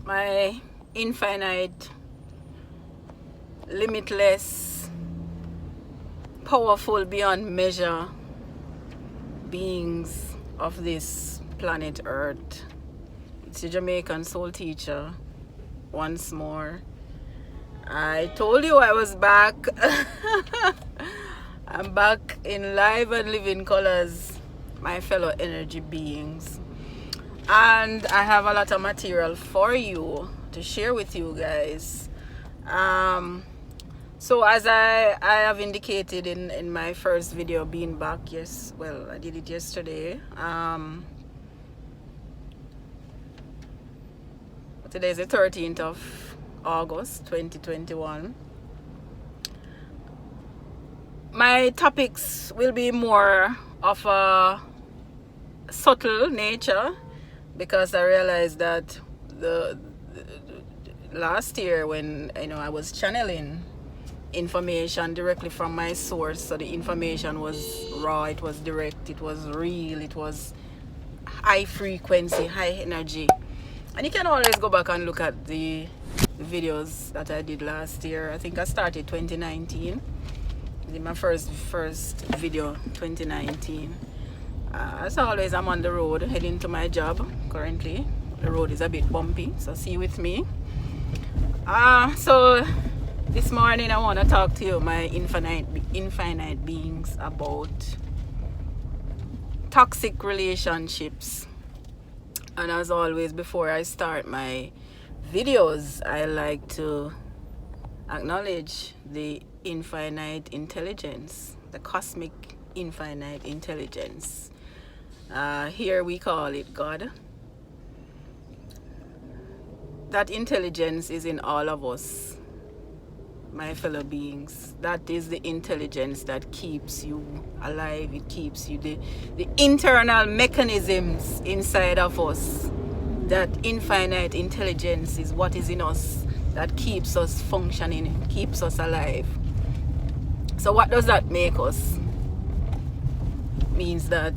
my infinite, limitless, powerful beyond measure beings of this planet Earth. It's your Jamaican soul teacher once more. I told you I was back. I'm back in live and living colors, my fellow energy beings. And I have a lot of material for you to share with you guys. So as I have indicated in my first video being back, yes, well, I did it yesterday. Today is the 13th of August 2021. My topics will be more of a subtle nature, because I realized that the last year when I was channeling information directly from my source, so the information was raw, it was direct, it was real, it was high frequency, high energy. And you can always go back and look at the videos that I did last year. I think I started 2019. I did my first video 2019. As always, I'm on the road heading to my job currently. The road is a bit bumpy, so see with me. So this morning I want to talk to you, my infinite beings, about toxic relationships. And as always, before I start my videos, I like to acknowledge the infinite intelligence, the cosmic infinite intelligence. Here we call it God. That intelligence is in all of us, my fellow beings. That is the intelligence that keeps you alive. It keeps you, the internal mechanisms inside of us. That infinite intelligence is what is in us that keeps us functioning, keeps us alive. So what does that make us? Means that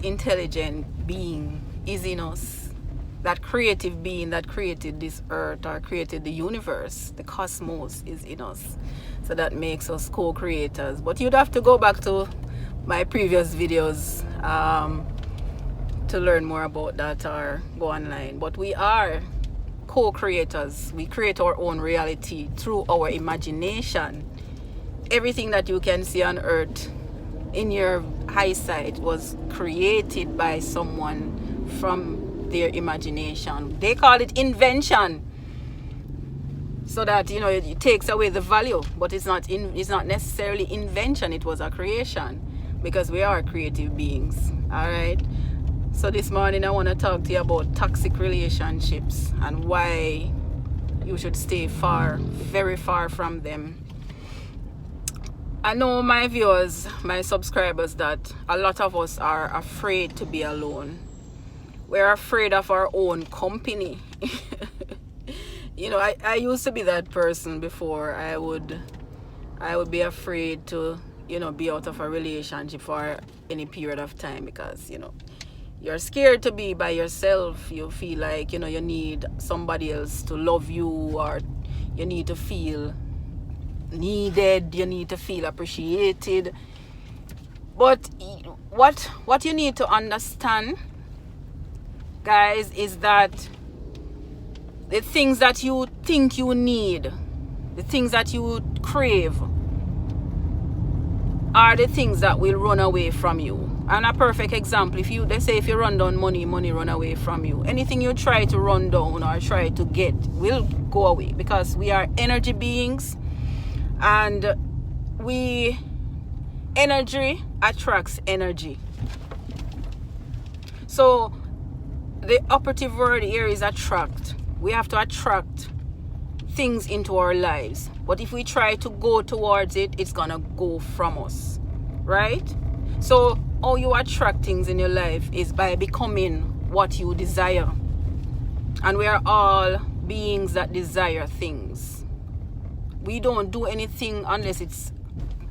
intelligent being is in us. That creative being that created this earth or created the universe, the cosmos, is in us. So that makes us co-creators. But you'd have to go back to my previous videos to learn more about that, or go online. But we are co-creators. We create our own reality through our imagination. Everything that you can see on earth in your eyesight was created by someone from their imagination. They call it invention, so that it takes away the value, but it's not necessarily invention. It was a creation, because we are creative beings. All right, so this morning I want to talk to you about toxic relationships and why you should stay far, very far from them. I know my viewers, my subscribers, that a lot of us are afraid to be alone. We're afraid of our own company. I used to be that person before. I would be afraid to, be out of a relationship for any period of time, because, you're scared to be by yourself. You feel like, you need somebody else to love you, or you need to feel needed, you need to feel appreciated. But what you need to understand, guys, is that the things that you think you need, the things that you crave, are the things that will run away from you. And a perfect example, if you run down money run away from you. Anything you try to run down or try to get will go away, because we are energy beings, and energy attracts energy. So the operative word here is attract. We have to attract things into our lives. But if we try to go towards it, it's gonna go from us, right? So how you attract things in your life is by becoming what you desire. And we are all beings that desire things. We don't do anything unless it's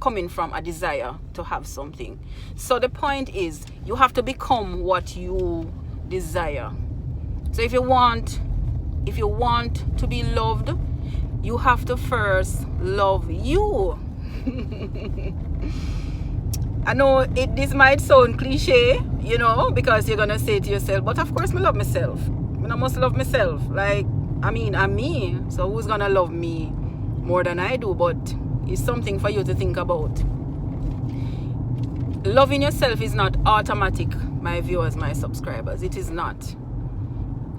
coming from a desire to have something. So the point is, you have to become what you desire. So if you want if you want to be loved, you have to first love you. I know this might sound cliche, you know, because you're gonna say to yourself, but of course I love myself. I must love myself. Like, I mean, I'm me, so who's gonna love me more than I do? But it's something for you to think about. Loving yourself is not automatic, my viewers, my subscribers. It is not.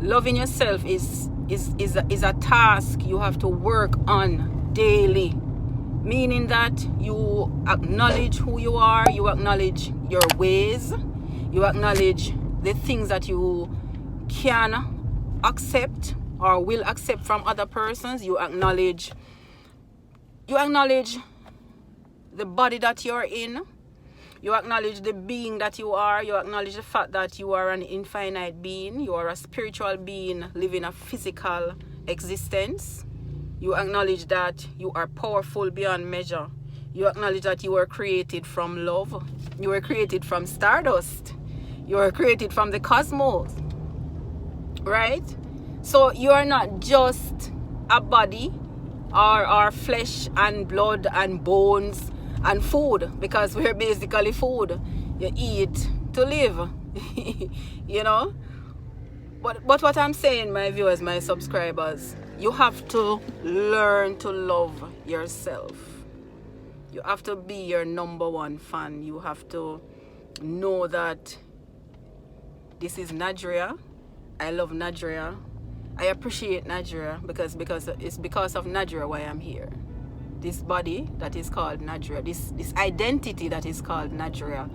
Loving yourself is a task you have to work on daily. Meaning that you acknowledge who you are, you acknowledge your ways, you acknowledge the things that you can accept or will accept from other persons. You acknowledge the body that you're in. You acknowledge the being that you are. You acknowledge the fact that you are an infinite being. You are a spiritual being living a physical existence. You acknowledge that you are powerful beyond measure. You acknowledge that you were created from love. You were created from stardust. You were created from the cosmos. Right? So you are not just a body or flesh and blood and bones and food, because we're basically food. You eat to live. You know? But what I'm saying, my viewers, my subscribers, you have to learn to love yourself. You have to be your number one fan. You have to know that this is Nadria. I love Nadria. I appreciate Nadria because it's because of Nadria why I'm here. This body that is called Nadria, this identity that is called Nadria,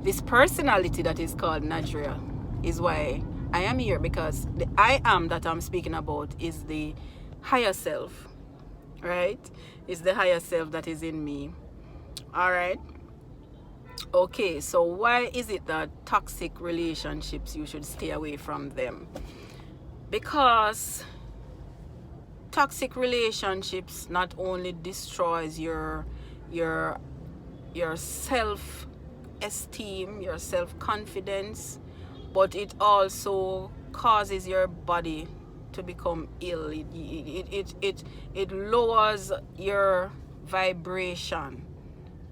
this personality that is called Nadria is why I am here, because the I am that I'm speaking about is the higher self, right? It's the higher self that is in me. All right. Okay, so why is it that toxic relationships, you should stay away from them? Because toxic relationships not only destroys your self-esteem, your self-confidence, but it also causes your body to become ill. It lowers your vibration.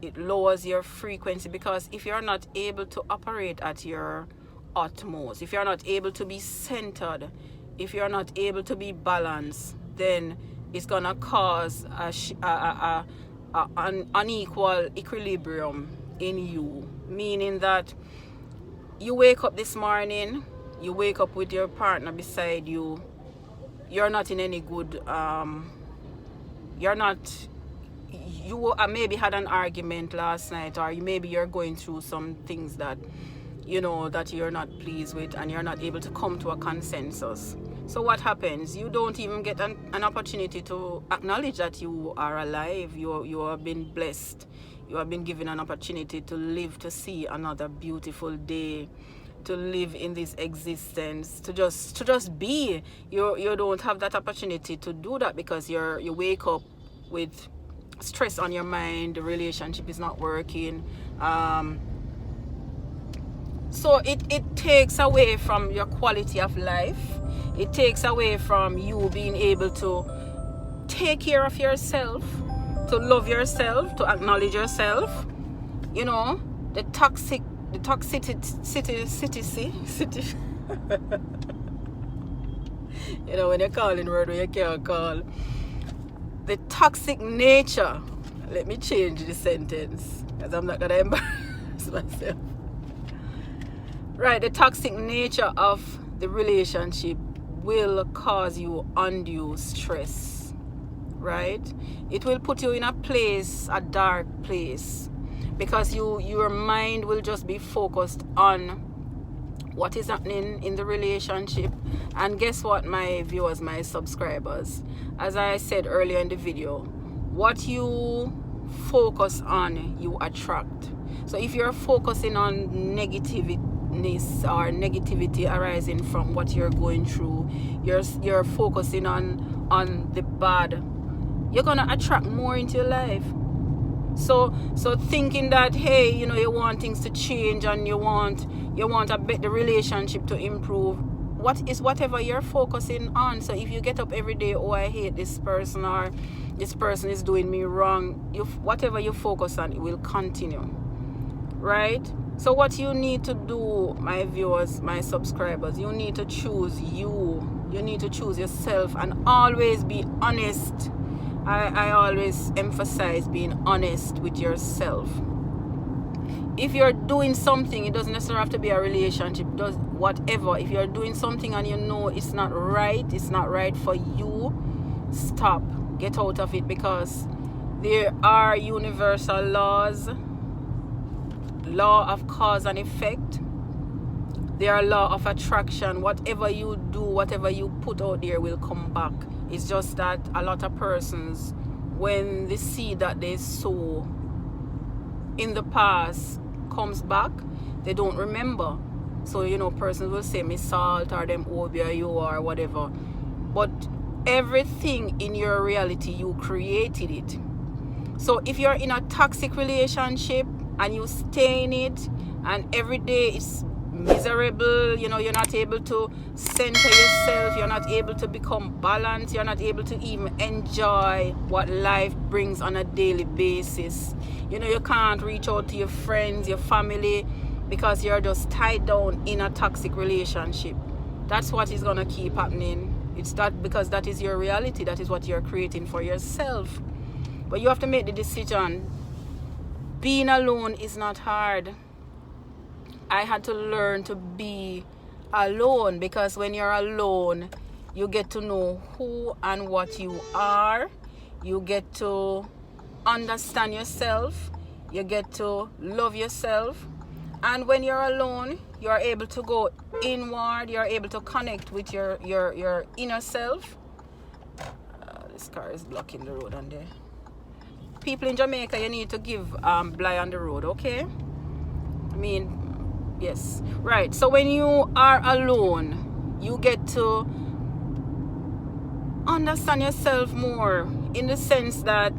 It lowers your frequency, because if you're not able to operate at your utmost, if you're not able to be centered, if you're not able to be balanced, then it's gonna cause an unequal equilibrium in you. Meaning that you wake up this morning, you wake up with your partner beside you, you're not in any good, you maybe had an argument last night, or maybe you're going through some things that, you know, that you're not pleased with, and you're not able to come to a consensus. So what happens? You don't even get an opportunity to acknowledge that you are alive. You have been blessed. You have been given an opportunity to live, to see another beautiful day, to live in this existence, to just be. You don't have that opportunity to do that, because you wake up with stress on your mind. The relationship is not working. So it takes away from your quality of life. It takes away from you being able to take care of yourself, to love yourself, to acknowledge yourself. You know, the toxicity. You know, when you're calling word where you can't call. The toxic nature. Let me change the sentence, because I'm not gonna embarrass myself. Right, the toxic nature of the relationship will cause you undue stress, right? It will put you in a place, a dark place, because your mind will just be focused on what is happening in the relationship. And guess what, my viewers, my subscribers, as I said earlier in the video, what you focus on, you attract. So if you're focusing on negativity or negativity arising from what you're going through, you're focusing on the bad, you're gonna attract more into your life. So thinking that, hey, you want things to change and you want the relationship to improve, whatever you're focusing on. So if you get up every day, oh, I hate this person, or this person is doing me wrong, whatever you focus on, it will continue, right? So what you need to do, my viewers, my subscribers, you need to choose you. You need to choose yourself, and always be honest. I always emphasize being honest with yourself. If you're doing something, it doesn't necessarily have to be a relationship, does whatever. If you're doing something and you know it's not right for you, stop. Get out of it, because there are universal laws, law of cause and effect. There are law of attraction. Whatever you do, whatever you put out there will come back. It's just that a lot of persons, when the seed that they sow in the past comes back, they don't remember. So, you know, persons will say, me salt, or them obia you, or whatever. But everything in your reality, you created it. So if you're in a toxic relationship and you stay in it, and every day it's miserable, you know, you're not able to center yourself, you're not able to become balanced, you're not able to even enjoy what life brings on a daily basis. You know, you can't reach out to your friends, your family, because you're just tied down in a toxic relationship. That's what is going to keep happening. It's that, because that is your reality. That is what you're creating for yourself. But you have to make the decision. Being alone is not hard. I had to learn to be alone, because when you're alone, you get to know who and what you are. You get to understand yourself. You get to love yourself. And when you're alone, you're able to go inward. You're able to connect with your inner self. This car is blocking the road on there. People in Jamaica, you need to give blind on the road, okay? I mean, yes, right. So when you are alone, you get to understand yourself more, in the sense that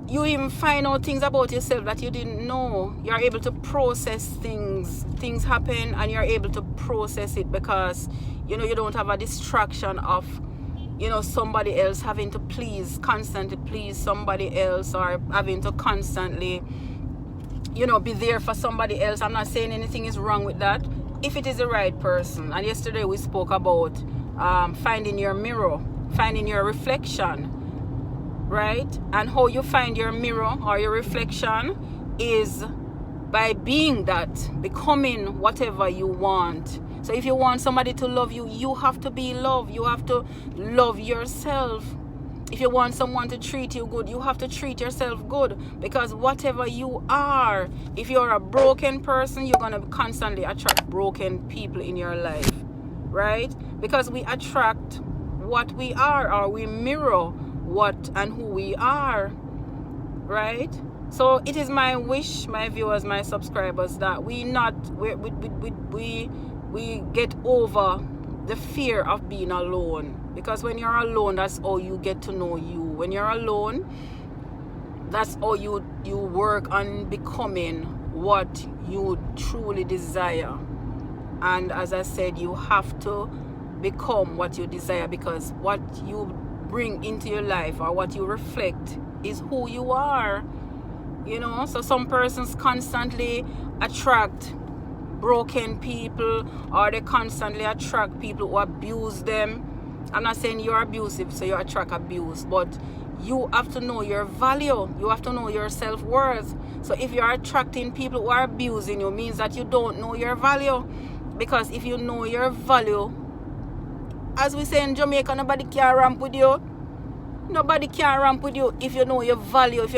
you even find out things about yourself that you didn't know. You're able to process things. Things happen and you're able to process it, because, you know, you don't have a distraction of, you know, somebody else having to constantly please somebody else, or having to constantly, you know, be there for somebody else. I'm not saying anything is wrong with that, if it is the right person. And yesterday we spoke about finding your mirror, finding your reflection, right? And how you find your mirror or your reflection is by being that, becoming whatever you want. So if you want somebody to love you, you have to be loved. You have to love yourself. If you want someone to treat you good, you have to treat yourself good, because whatever you are, if you're a broken person, you're going to constantly attract broken people in your life, right? Because we attract what we are, or we mirror what and who we are, right? So it is my wish, my viewers, my subscribers, that we get over the fear of being alone. Because when you're alone, that's how you get to know you. When you're alone, that's how you work on becoming what you truly desire. And as I said, you have to become what you desire, because what you bring into your life, or what you reflect, is who you are. You know, so some persons constantly attract broken people, or they constantly attract people who abuse them. I'm not saying you're abusive, so you attract abuse, but you have to know your value. You have to know your self-worth. So if you're attracting people who are abusing you, means that you don't know your value. Because if you know your value, as we say in Jamaica, nobody can ramp with you. Nobody can ramp with you if you know your value.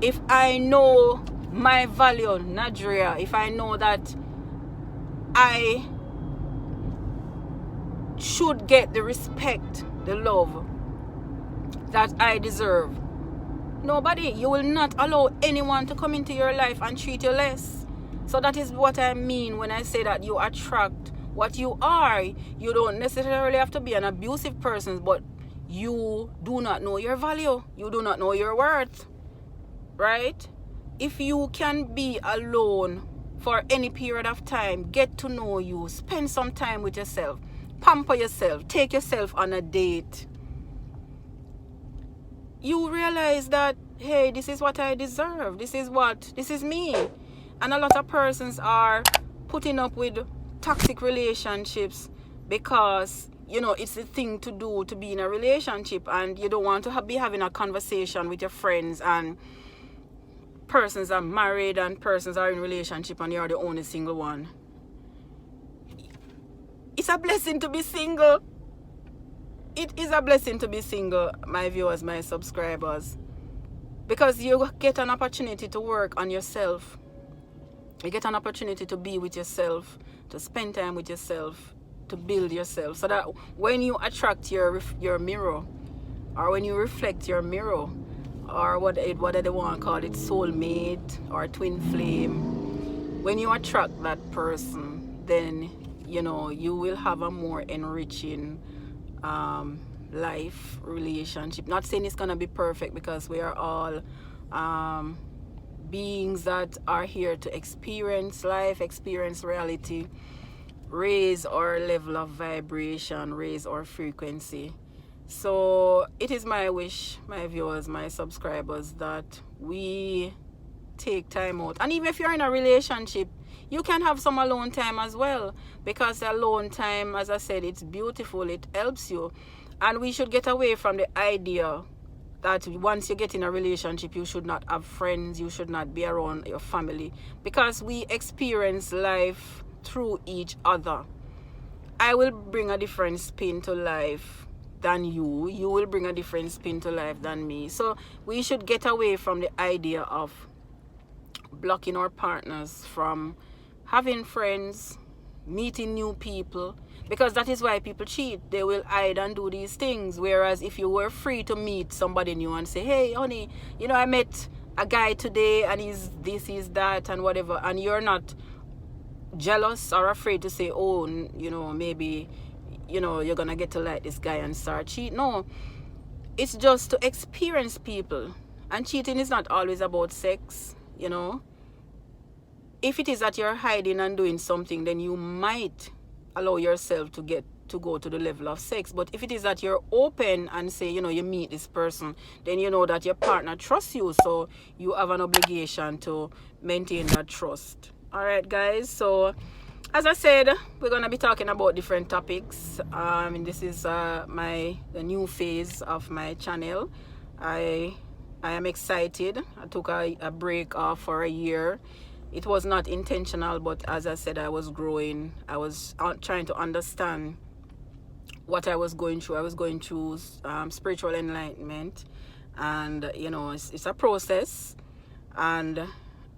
If I know my value, Nigeria, if I know that I should get the respect, the love that I deserve, you will not allow anyone to come into your life and treat you less. So that is what I mean when I say that you attract what you are. You don't necessarily have to be an abusive person, but you do not know your value. You do not know your worth, right? If you can be alone for any period of time. Get to know you. Spend some time with yourself. Pamper yourself. Take yourself on a date. You realize that, hey, this is what I deserve. This is me. And a lot of persons are putting up with toxic relationships because, it's the thing to do to be in a relationship, and you don't want to be having a conversation with your friends, and persons are married and persons are in relationship and you're the only single one. It's a blessing to be single. It is a blessing to be single, my viewers, my subscribers, because you get an opportunity to work on yourself. You get an opportunity to be with yourself, to spend time with yourself, to build yourself, so that when you attract your mirror, or when you reflect your mirror, or what they want to call it, soulmate or twin flame, when you attract that person, then you will have a more enriching life, relationship. Not saying it's gonna be perfect, because we are all beings that are here to experience life, experience reality, raise our level of vibration, raise our frequency. So it is my wish, my viewers, my subscribers, that we take time out. And even if you're in a relationship, you can have some alone time as well, because the alone time, as I said, it's beautiful, it helps you. And we should get away from the idea that once you get in a relationship, you should not have friends, you should not be around your family, because we experience life through each other. I will bring a different spin to life than you. You will bring a different spin to life than me. So we should get away from the idea of blocking our partners from having friends, meeting new people, because that is why people cheat. They will hide and do these things. Whereas if you were free to meet somebody new and say, hey honey, I met a guy today and he's this, he's that, and whatever, and you're not jealous or afraid to say, oh, maybe you're gonna get to like this guy and start cheat. No, it's just to experience people. And cheating is not always about sex. If it is that you're hiding and doing something, then you might allow yourself to go to the level of sex. But if it is that you're open and say, you meet this person, then you know that your partner trusts you, so you have an obligation to maintain that trust. All right, guys, so as I said, we're gonna be talking about different topics. This is the new phase of my channel. I am excited. I took a break off for a year. It was not intentional, but as I said, I was growing. I was trying to understand what I was going through. I was going through spiritual enlightenment, and it's a process. And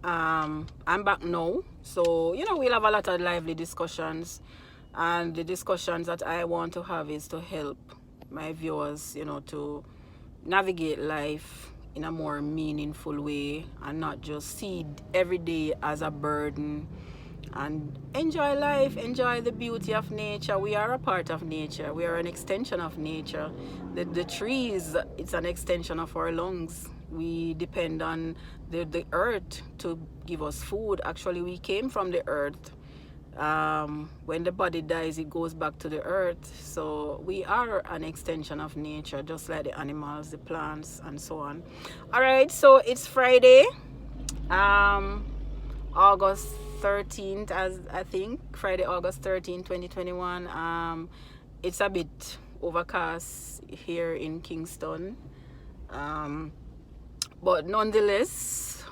I'm back now, so we'll have a lot of lively discussions, and the discussions that I want to have is to help my viewers to navigate life in a more meaningful way, and not just see every day as a burden, and enjoy life, enjoy the beauty of nature. We are a part of nature. We are an extension of nature. The trees, it's an extension of our lungs. We depend on the earth to give us food. Actually, we came from the earth. When the body dies, it goes back to the earth. So we are an extension of nature, just like the animals, the plants, and so on. All right, so it's Friday, August 13th, as I think, Friday, August 13th, 2021. It's a bit overcast here in Kingston. But nonetheless,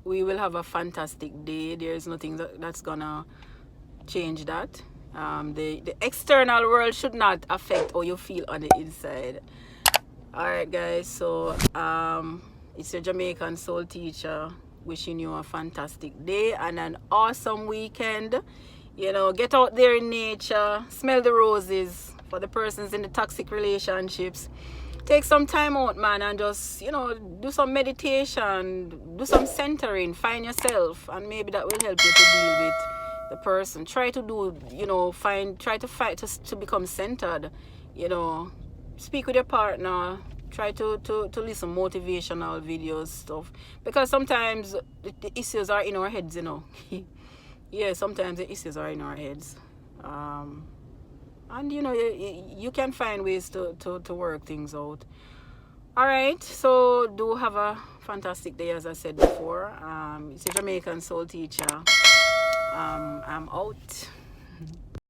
we will have a fantastic day. There's nothing that's gonna change that. The external world should not affect how you feel on the inside. All right, guys, so it's your Jamaican soul teacher wishing you a fantastic day and an awesome weekend. Get out there in nature, smell the roses. For the persons in the toxic relationships, take some time out, man, and just do some meditation, do some centering, find yourself, and maybe that will help you to deal with the person. Try to try to fight to become centered. Speak with your partner, Try to listen motivational videos stuff, because sometimes the issues are in our heads, you know. Yeah, sometimes the issues are in our heads. And you know, you can find ways to work things out. All right, so do have a fantastic day, as I said before. It's a Jamaican soul teacher. I'm out.